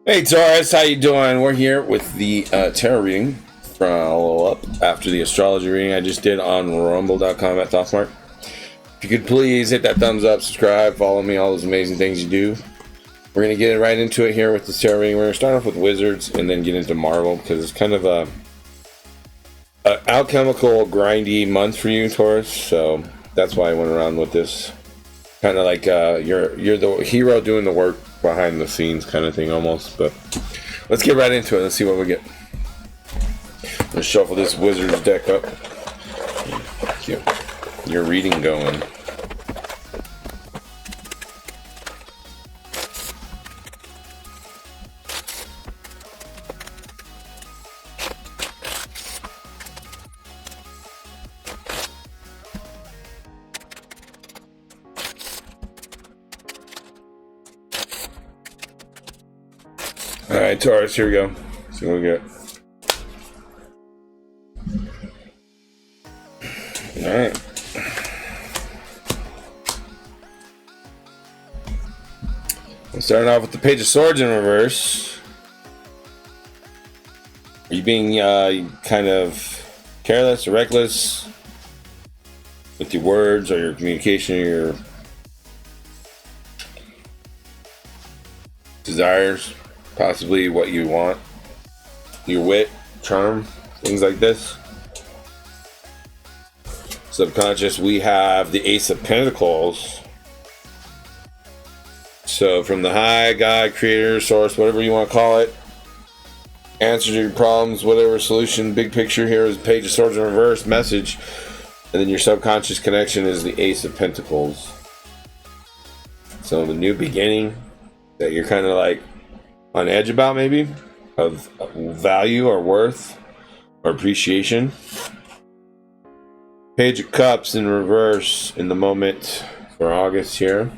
Hey Taurus, how you doing? We're here with the tarot reading follow-up after the astrology reading I just did on rumble.com at THOTHMARK. If you could please hit that thumbs up, subscribe, follow me, all those amazing things you do. We're going to get right into it here with the tarot reading. We're going to start off with Wizards and then get into Marvel because it's kind of a alchemical, grindy month for you, Taurus. So that's why I went around with this. Kind of like you're the hero doing the work behind the scenes kind of thing almost. But let's get right into it. Let's see what we get. Let's shuffle this Wizards deck up. Get your reading going. Alright, Taurus, here we go. See what we get. Alright. We're starting off with the Page of Swords in reverse. Are you being kind of careless or reckless with your words or your communication or your desires? Possibly what you want, your wit, charm, things like this. Subconscious, we have the Ace of Pentacles. So from the high, God, creator, source, whatever you want to call it, answer to your problems, whatever solution, big picture here is Page of Swords in reverse, message. And then your subconscious connection is the Ace of Pentacles. So the new beginning that you're kind of like on edge about, maybe of value or worth or appreciation. Page of Cups in reverse in the moment for August here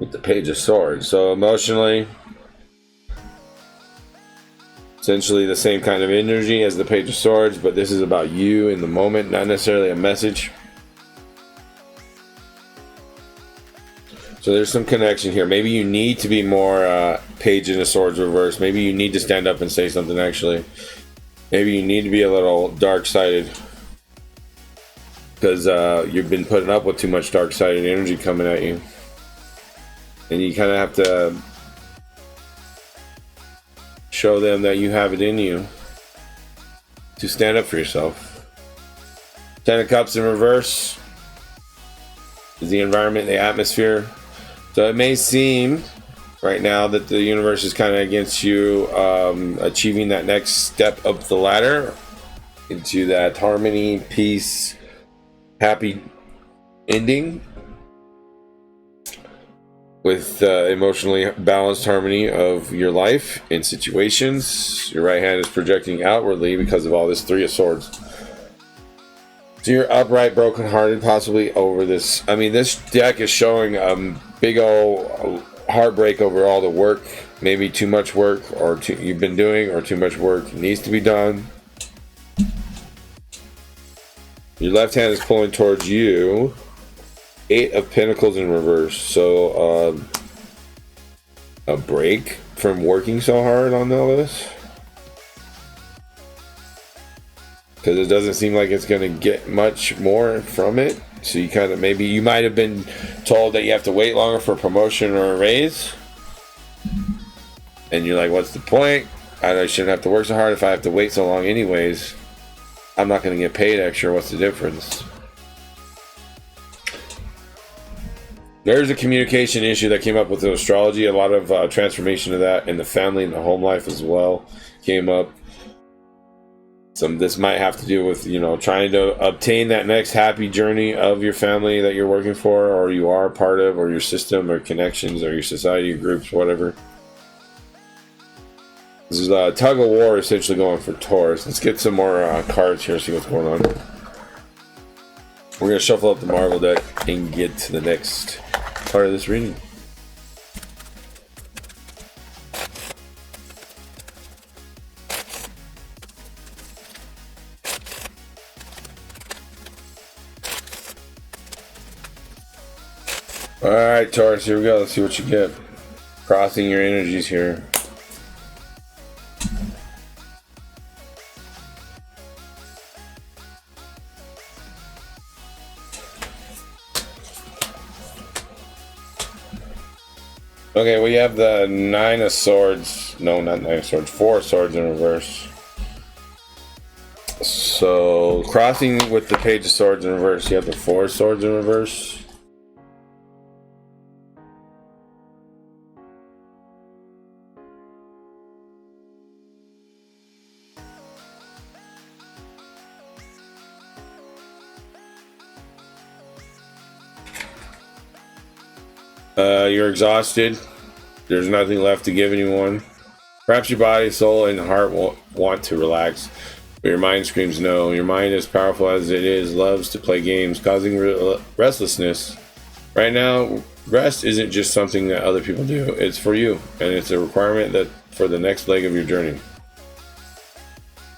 with the Page of Swords. So emotionally, essentially the same kind of energy as the Page of Swords, but this is about you in the moment, not necessarily a message. So there's some connection here. Maybe you need to be more Page of Swords reverse. Maybe you need to stand up and say something, actually. Maybe you need to be a little dark-sided. Because you've been putting up with too much dark-sided energy coming at you. And you kind of have to show them that you have it in you to stand up for yourself. Ten of Cups in reverse is the environment, the atmosphere. So it may seem right now that the universe is kind of against you achieving that next step up the ladder into that harmony, peace, happy ending with emotionally balanced harmony of your life in situations. Your right hand is projecting outwardly because of all this Three of Swords. So you're upright, brokenhearted, possibly over this. I mean, this deck is showing big old heartbreak over all the work, maybe too much work, or you've been doing, or too much work needs to be done. Your left hand is pulling towards you. Eight of Pentacles in reverse. So a break from working so hard on all this. Because it doesn't seem like it's going to get much more from it. So you kind of, maybe you might have been told that you have to wait longer for a promotion or a raise. And you're like, what's the point? I shouldn't have to work so hard if I have to wait so long anyways. I'm not going to get paid extra. What's the difference? There's a communication issue that came up with the astrology. A lot of transformation of that in the family and the home life as well came up. This might have to do with, trying to obtain that next happy journey of your family that you're working for, or you are part of, or your system, or connections, or your society, groups, whatever. This is a tug of war essentially going for Taurus. Let's get some more cards here, see what's going on. We're going to shuffle up the Marvel deck and get to the next part of this reading. Alright, Taurus, here we go. Let's see what you get. Crossing your energies here. Okay, we have the Nine of Swords. No, not Nine of Swords. Four of Swords in reverse. So, crossing with the Page of Swords in reverse, you have the Four of Swords in reverse. You're exhausted. There's nothing left to give anyone. Perhaps your body, soul, and heart want to relax, but your mind screams no. Your mind, as powerful as it is, loves to play games, causing restlessness. Right now, rest isn't just something that other people do. It's for you, and it's a requirement that for the next leg of your journey.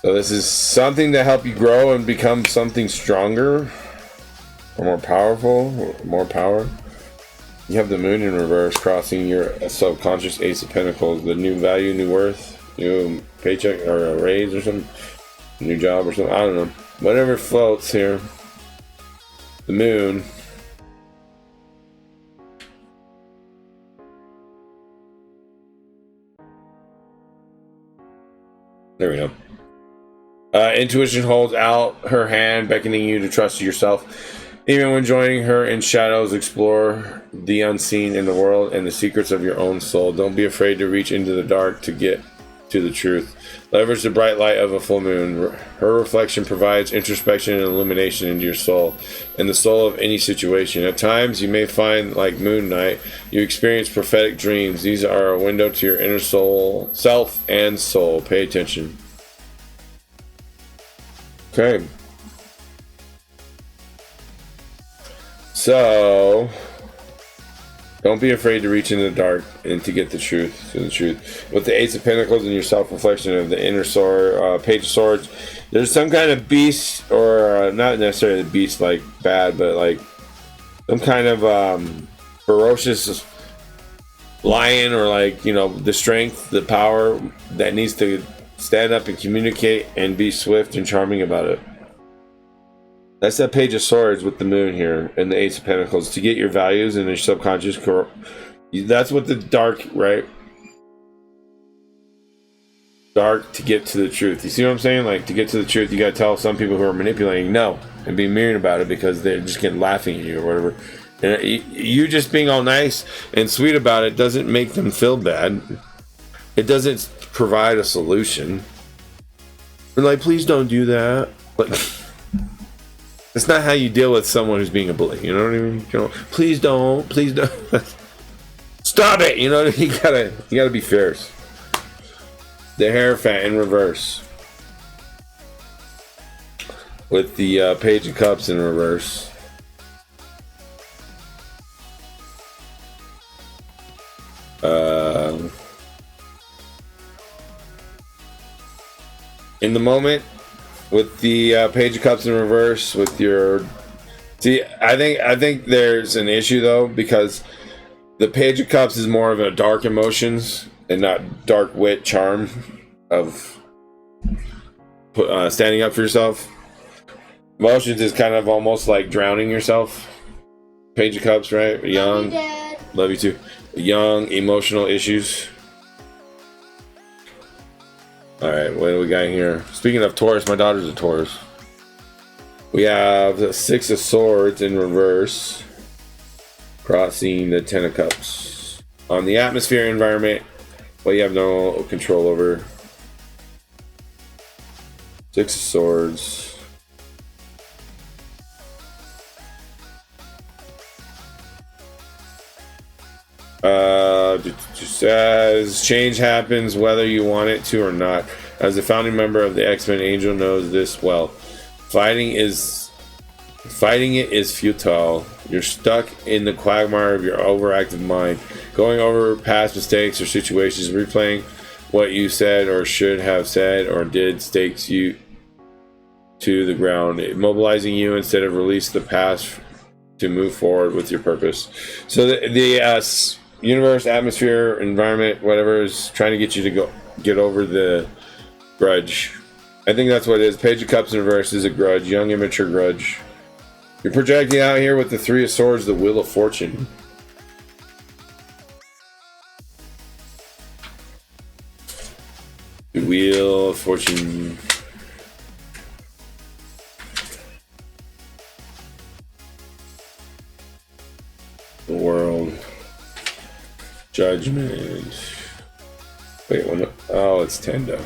So this is something to help you grow and become something stronger, or more powerful, or more power. You have the Moon in reverse, crossing your subconscious Ace of Pentacles. The new value, new worth, new paycheck or a raise or something, new job or something. I don't know. Whatever floats here. The Moon. There we go. Intuition holds out her hand, beckoning you to trust yourself. Even when joining her in shadows, explore the unseen in the world and the secrets of your own soul. Don't be afraid to reach into the dark to get to the truth. Leverage the bright light of a full moon. Her reflection provides introspection and illumination into your soul and the soul of any situation. At times, you may find, like Moon Night, you experience prophetic dreams. These are a window to your inner soul, self and soul. Pay attention. Okay. So, don't be afraid to reach into the dark and to get the truth, to the truth. With the Ace of Pentacles and your self-reflection of the inner sword, Page of Swords, there's some kind of beast, or not necessarily the beast like bad, but like some kind of ferocious lion, or like, you know, the strength, the power that needs to stand up and communicate and be swift and charming about it. That's that Page of Swords with the Moon here and the Ace of Pentacles. To get your values and your subconscious, that's what the dark, right? Dark to get to the truth. You see what I'm saying? Like, to get to the truth, you gotta tell some people who are manipulating no and be mean about it because they're just getting laughing at you or whatever. And you just being all nice and sweet about it doesn't make them feel bad. It doesn't provide a solution. They're like, please don't do that. Like, it's not how you deal with someone who's being a bully. You know what I mean? You know, please don't. Stop it. You know, you gotta be fierce. The Hierophant in reverse, with the Page of Cups in reverse. In the moment, with the Page of Cups in reverse, with your... See, I think there's an issue, though, because the Page of Cups is more of a dark emotions and not dark wit charm of standing up for yourself. Emotions is kind of almost like drowning yourself. Page of Cups, right? Young. Love you, Dad. Love you too. Young, emotional issues. Alright, what do we got here? Speaking of Taurus, my daughter's a Taurus. We have the Six of Swords in reverse, crossing the Ten of Cups. On the atmosphere environment, well, you have no control over. Six of Swords. Just says change happens whether you want it to or not. As a founding member of the X-Men, Angel knows this well. Fighting it is futile. You're stuck in the quagmire of your overactive mind, going over past mistakes or situations, replaying what you said or should have said or did stakes you to the ground, immobilizing you instead of release the past to move forward with your purpose. So the universe, atmosphere, environment, whatever is trying to get you to get over the grudge. I think that's what it is. Page of Cups in reverse is a grudge, young, immature grudge. You're projecting out here with the Three of Swords, the Wheel of Fortune. The Wheel of Fortune. The World. Judgment. Wait, one. Oh, it's Tendo.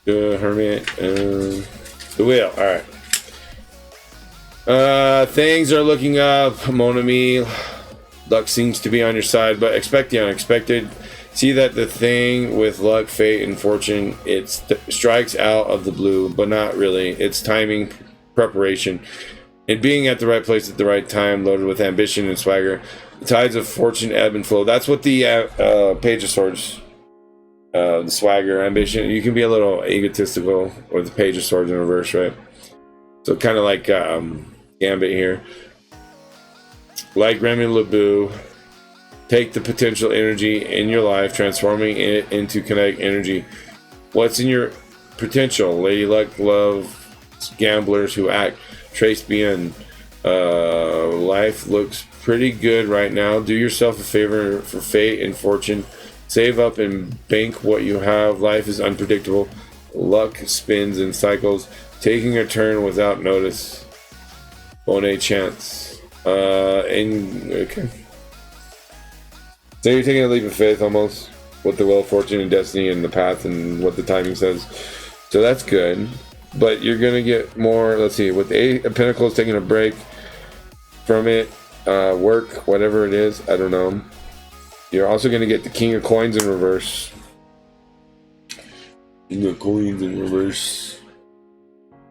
Hermit. The Wheel. All right. Things are looking up, mon ami. Luck seems to be on your side, but expect the unexpected. See that the thing with luck, fate, and fortune, it strikes out of the blue, but not really. It's timing, preparation, and being at the right place at the right time, loaded with ambition and swagger. The tides of fortune ebb and flow. That's what the Page of Swords, the swagger, ambition. You can be a little egotistical with the Page of Swords in reverse, right? So kind of like Gambit here. Like Remy LeBeau, take the potential energy in your life, transforming it into kinetic energy. What's in your potential? Lady Luck, love, gamblers who act, trace beyond. Life looks pretty good right now. Do yourself a favor for fate and fortune. Save up and bank what you have. Life is unpredictable. Luck spins in cycles, taking a turn without notice. Bonne chance. Okay. So you're taking a leap of faith almost with the Wheel of Fortune and Destiny and the path and what the timing says. So that's good. But you're going to get more, let's see, with the Eight of Pentacles taking a break from it, work, whatever it is, I don't know. You're also going to get the King of Coins in reverse. King of Coins in reverse.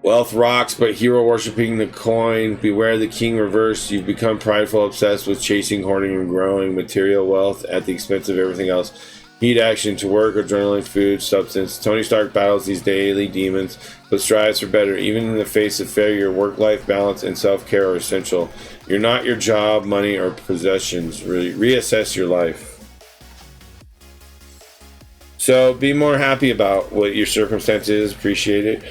Wealth rocks, but hero worshipping the coin. Beware the king reverse. You've become prideful, obsessed with chasing, hoarding, and growing material wealth at the expense of everything else. Heed action to work, adrenaline, food, substance. Tony Stark battles these daily demons, but strives for better. Even in the face of failure, work-life balance and self-care are essential. You're not your job, money, or possessions. Reassess your life. So be more happy about what your circumstances. Appreciate it.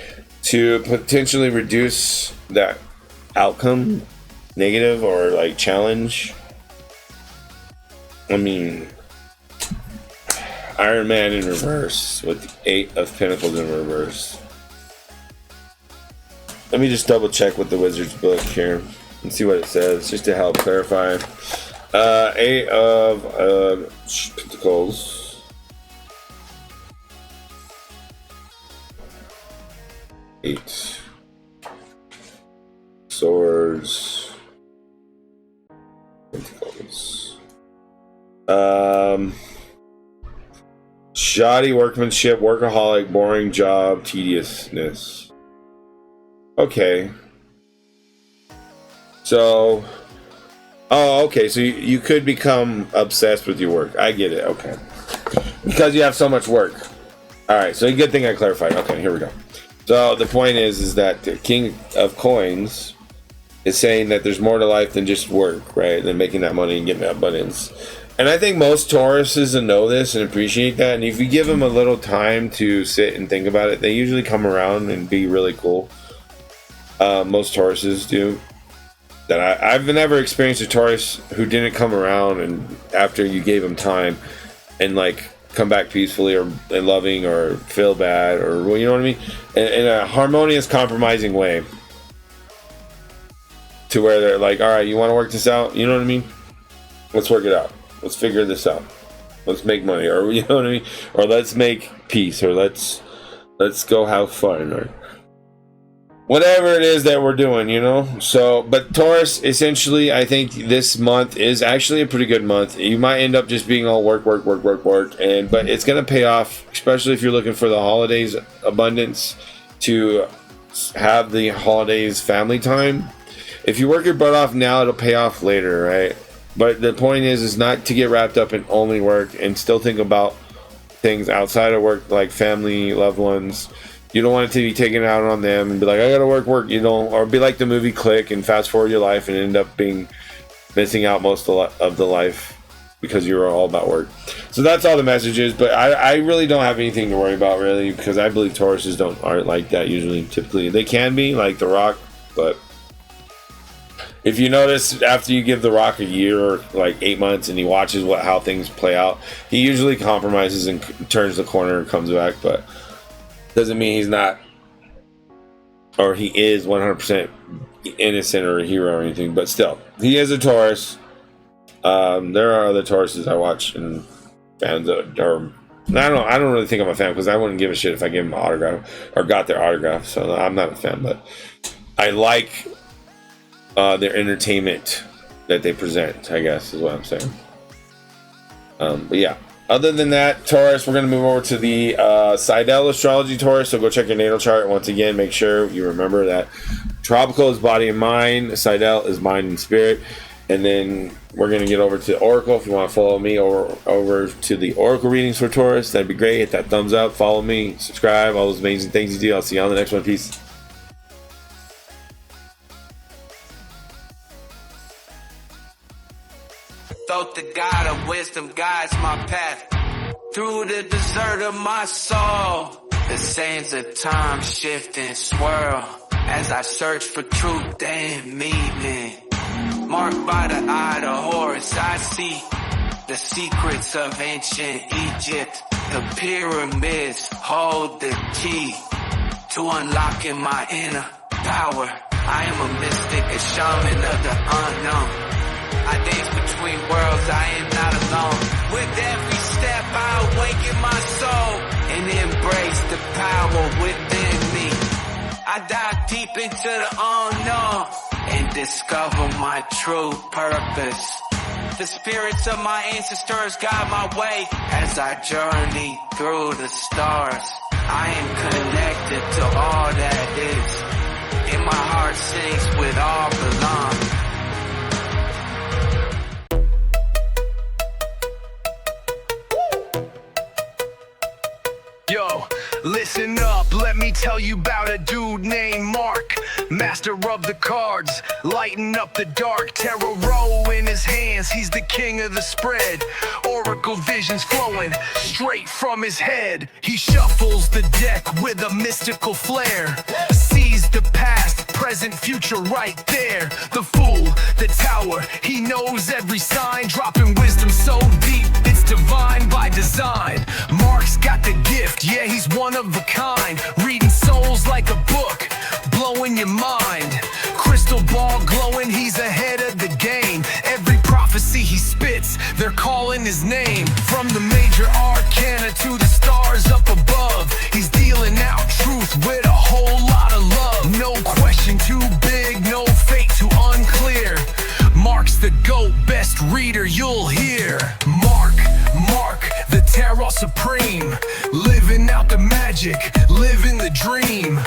To potentially reduce that outcome, negative or like challenge. I mean, Iron Man in reverse with the Eight of Pentacles in reverse. Let me just double check with the Wizard's book here and see what it says, just to help clarify. Eight of Pentacles. Eight Swords. Pentacles. Shoddy workmanship, workaholic, boring job, tediousness. Okay. So, okay. So you could become obsessed with your work. I get it. Okay. Because you have so much work. All right. So a good thing I clarified. Okay. Here we go. So the point is that the King of Coins is saying that there's more to life than just work, right? Than making that money and getting that abundance. And I think most Tauruses know this and appreciate that. And if you give them a little time to sit and think about it, they usually come around and be really cool. Most Tauruses do. That I've never experienced a Taurus who didn't come around and after you gave them time and like come back peacefully or loving or feel bad or, well, you know what I mean? In a harmonious, compromising way. To where they're like, all right, you want to work this out? You know what I mean? Let's work it out. Let's figure this out. Let's make money, or you know what I mean? Or let's make peace, or let's go have fun, or whatever it is that we're doing, you know? So, but Taurus, essentially, I think this month is actually a pretty good month. You might end up just being all work, but it's going to pay off, especially if you're looking for the holidays abundance, to have the holidays family time. If you work your butt off now, it'll pay off later, right? But the point is not to get wrapped up in only work and still think about things outside of work, like family, loved ones. You don't want it to be taken out on them and be like, I gotta work, you know, or be like the movie Click and fast forward your life and end up being missing out most of the life because you were all about work. So that's all the messages, but I really don't have anything to worry about, really, because I believe Tauruses aren't like that usually. Typically, they can be, like The Rock, but if you notice, after you give The Rock a year or like 8 months and he watches how things play out, he usually compromises and turns the corner and comes back, but doesn't mean he's not, or he is 100% innocent or a hero or anything, but still, he is a Taurus. There are other Tauruses I watch and fans of, or I don't really think I'm a fan, because I wouldn't give a shit if I gave them an autograph or got their autograph, so I'm not a fan, but I like their entertainment that they present, I guess is what I'm saying. But yeah, other than that, Taurus, we're going to move over to the Seidel Astrology Taurus, so go check your natal chart. Once again, make sure you remember that Tropical is body and mind, Seidel is mind and spirit. And then we're going to get over to Oracle. If you want to follow me over to the Oracle readings for Taurus, that'd be great. Hit that thumbs up, follow me, subscribe, all those amazing things you do. I'll see you on the next one. Peace. Though the God of wisdom guides my path through the desert of my soul, the sands of time shift and swirl as I search for truth and meaning. Marked by the eye of Horus, I see the secrets of ancient Egypt. The pyramids hold the key to unlocking my inner power. I am a mystic, a shaman of the unknown. I dance between worlds, I am not alone. With every step I awaken my soul and embrace the power within me. I dive deep into the unknown and discover my true purpose. The spirits of my ancestors guide my way as I journey through the stars. I am connected to all that is, and my heart sings with all belong. Yo, listen up, let me tell you about a dude named Mark. Master of the cards, lighting up the dark. Tarot in his hands, he's the king of the spread. Oracle visions flowing straight from his head. He shuffles the deck with a mystical flair. Sees the past, present, future right there. The fool, the tower, he knows every sign. Dropping wisdom so deep, it's divine by design. Mark's got the gift, yeah, he's one of a kind. Reading souls like a book, blowing your mind. Crystal ball glowing, he's ahead of the game. Every prophecy he spits, they're calling his name. From the major arcana to the stars up above, he's dealing out truth with a whole lot of love. No question too big, no fate too unclear. Mark's the GOAT, best reader you'll hear. Mark, the tarot supreme. Living out the magic, living the dream.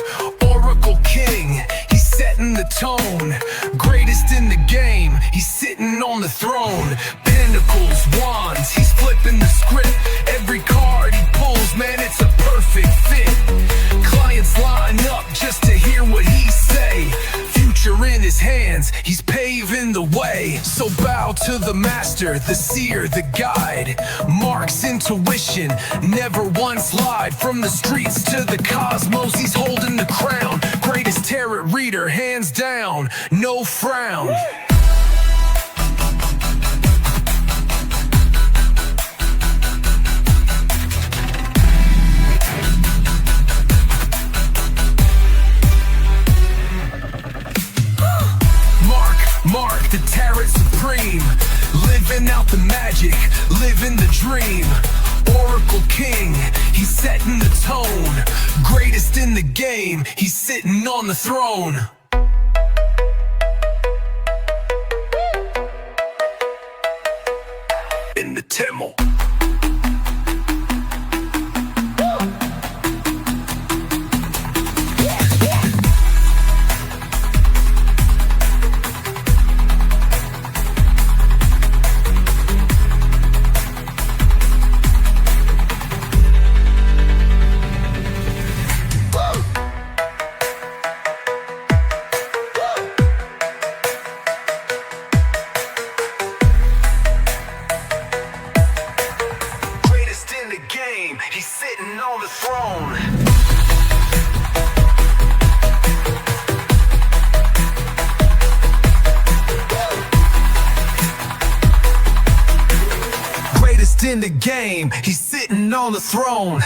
Oracle king, he's setting the tone. Greatest in the game, he's sitting on the throne. Pentacles, wands, he's flipping the script. Every card he pulls, man, it's a perfect fit. Clients line up just to hear what he say. Future in his hands, he's paving the way. So bow to the master, the seer, the guide. Mark's intuition never once lied. From the streets to the cosmos, he's holding the crown. Greatest tarot reader, hands down, no frown. Mark, the tarot supreme. Living out the magic, living the dream. Oracle king, he's setting the tone. Greatest in the game, he's sitting on the throne. In the temple. game, he's sitting on the throne. Greatest in the game, he's sitting on the throne.